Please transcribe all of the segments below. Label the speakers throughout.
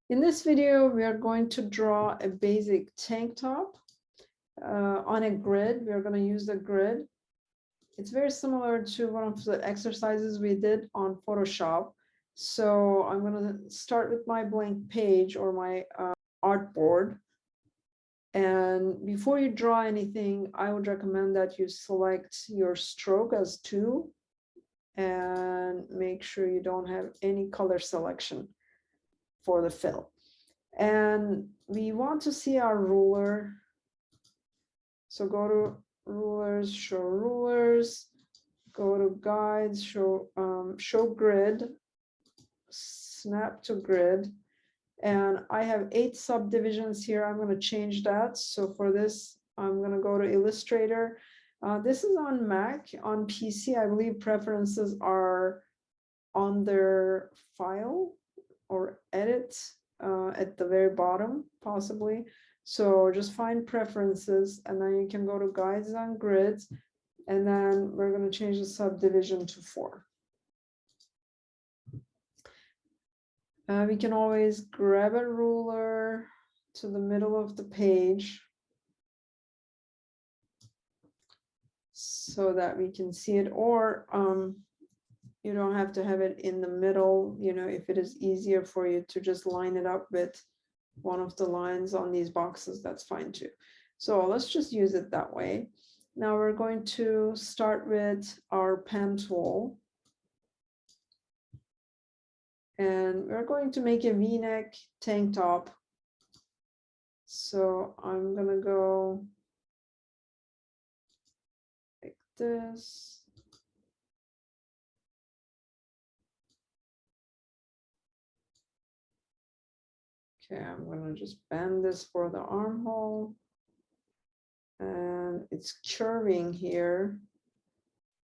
Speaker 1: In this video, we are going to draw a basic tank top on a grid. We are going to use the grid. It's very similar to one of the exercises we did on Photoshop. So I'm going to start with my blank page or my artboard. And before you draw anything, I would recommend that you select your stroke as 2 and make sure you don't have any color selection for the fill. And we want to see our ruler. So go to rulers, show rulers, go to guides, show grid, snap to grid. And I have 8 subdivisions here. I'm going to change that. So for this, I'm going to go to Illustrator. This is on Mac. On PC, I believe preferences are on their file or edit at the very bottom, possibly. So just find preferences, and then you can go to guides on grids, and then we're going to change the subdivision to 4. We can always grab a ruler to the middle of the page so that we can see it, or you don't have to have it in the middle. You know, if it is easier for you to just line it up with one of the lines on these boxes, that's fine too. So let's just use it that way. Now we're going to start with our pen tool. And we're going to make a V-neck tank top. So I'm going to go like this. Okay, I'm going to just bend this for the armhole. And it's curving here.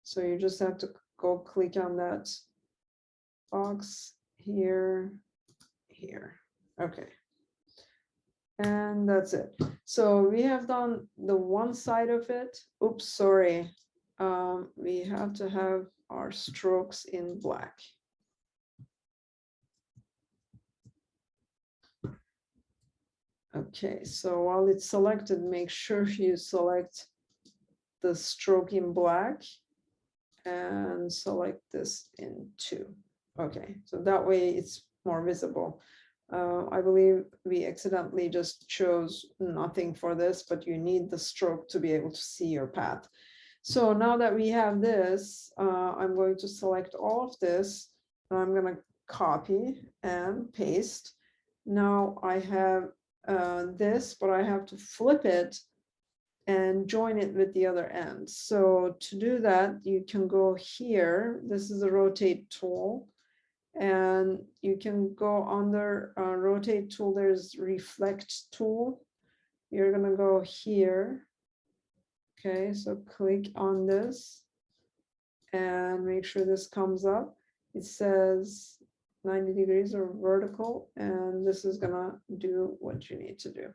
Speaker 1: So you just have to go click on that box here, here. Okay. And that's it. So we have done the one side of it. Oops, sorry. We have to have our strokes in black. Okay, so while it's selected, make sure you select the stroke in black and select this in 2. Okay, so that way it's more visible. I believe we accidentally just chose nothing for this, but you need the stroke to be able to see your path. So now that we have this, I'm going to select all of this, and I'm going to copy and paste. Now I have this, but I have to flip it and join it with the other end. So to do that, you can go here. This is a rotate tool. And you can go under rotate tool, there's reflect tool. You're going to go here. Okay, so click on this and make sure this comes up. It says 90 degrees or vertical, and this is going to do what you need to do.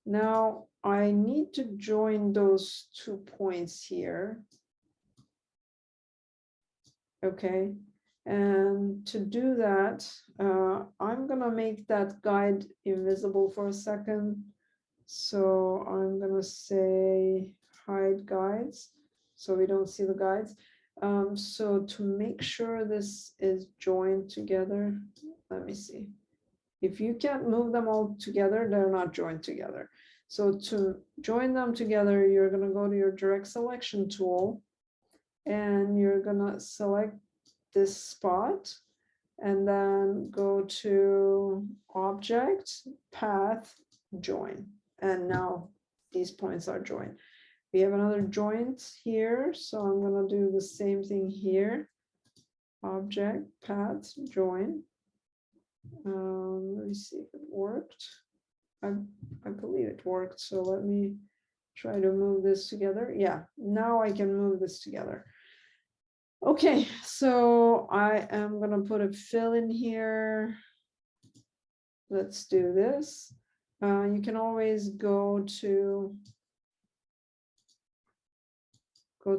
Speaker 1: Now I need to join those 2 points here. Okay. And to do that, I'm going to make that guide invisible for a second. So I'm going to say hide guides so we don't see the guides. So to make sure this is joined together, let me see. If you can't move them all together, they're not joined together. So to join them together, you're going to go to your direct selection tool and you're going to select this spot and then go to object, path, join. And now these points are joined. We have another joint here, so I'm going to do the same thing here. Object, path, join. Let me see if it worked. I believe it worked, so let me try to move this together. Yeah, now I can move this together. Okay, so I am going to put a fill in here. Let's do this. You can always go to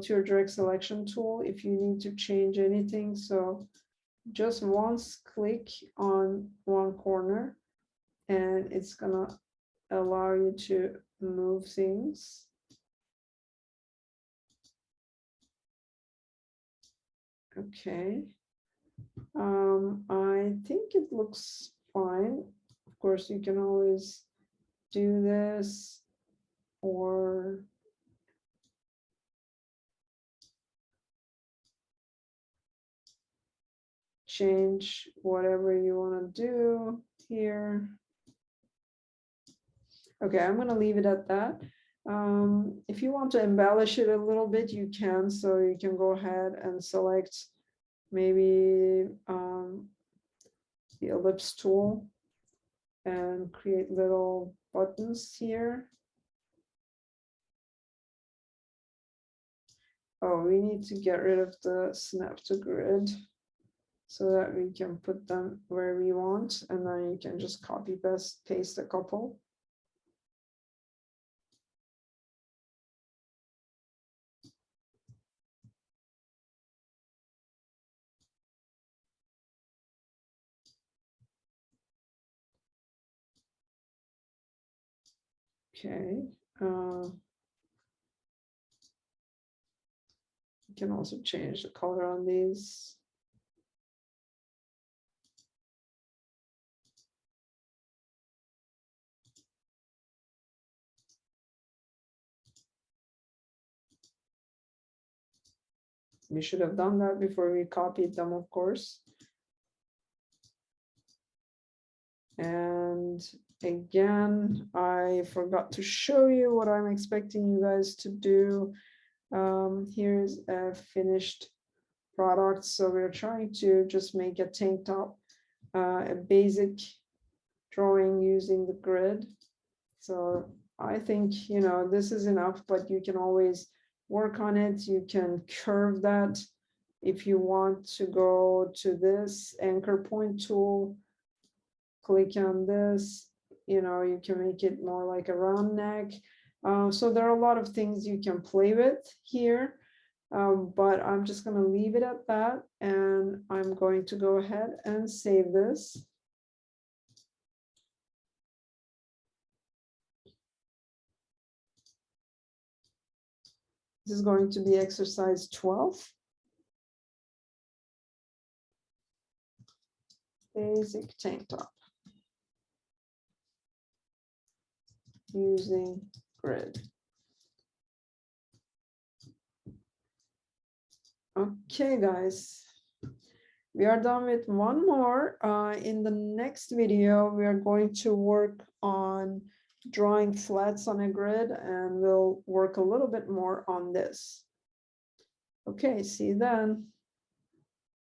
Speaker 1: your direct selection tool if you need to change anything. So just once click on one corner and it's gonna allow you to move things. Okay. I think it looks fine. Of course, you can always do this or change whatever you want to do here. Okay, I'm going to leave it at that. If you want to embellish it a little bit, you can. So you can go ahead and select maybe the ellipse tool and create little buttons here. Oh, we need to get rid of the snap to grid so that we can put them where we want, and then you can just copy paste a couple. Okay. You can also change the color on these. We should have done that before we copied them, of course. And again, I forgot to show you what I'm expecting you guys to do. Here's a finished product. So we're trying to just make a tank top, a basic drawing using the grid. So I think, you know, this is enough, but you can always work on it. You can curve that if you want to go to this anchor point tool. Click on this, you know, you can make it more like a round neck. So there are a lot of things you can play with here, but I'm just going to leave it at that, and I'm going to go ahead and save this. This is going to be exercise 12. Basic tank top using grid. Okay, guys, we are done with one more. In the next video, we are going to work on drawing flats on a grid, and we'll work a little bit more on this. Okay, see you then.